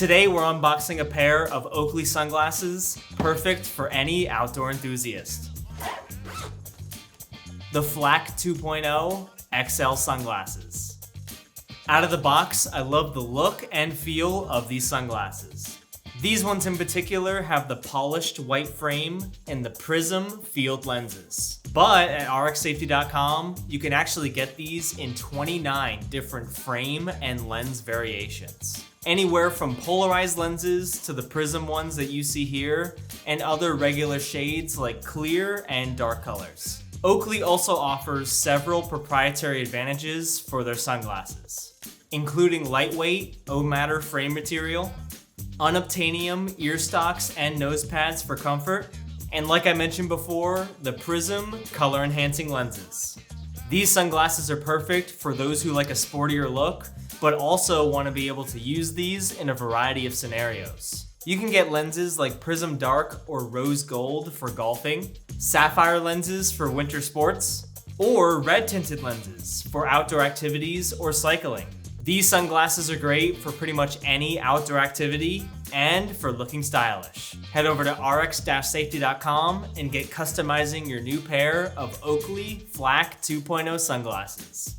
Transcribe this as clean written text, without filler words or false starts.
Today we're unboxing a pair of Oakley sunglasses, perfect for any outdoor enthusiast. The Flak 2.0 XL sunglasses. Out of the box, I love the look and feel of these sunglasses. These ones in particular have the polished white frame and the prism field lenses. But at rxsafety.com, you can actually get these in 29 different frame and lens variations. Anywhere from polarized lenses to the prism ones that you see here, and other regular shades like clear and dark colors. Oakley also offers several proprietary advantages for their sunglasses, including lightweight, O-matter frame material, unobtainium ear stocks and nose pads for comfort, and like I mentioned before, the prism color enhancing lenses. These sunglasses are perfect for those who like a sportier look, but also want to be able to use these in a variety of scenarios. You can get lenses like Prism Dark or Rose Gold for golfing, sapphire lenses for winter sports, or red tinted lenses for outdoor activities or cycling. These sunglasses are great for pretty much any outdoor activity and for looking stylish. Head over to rx-safety.com and get customizing your new pair of Oakley Flak 2.0 sunglasses.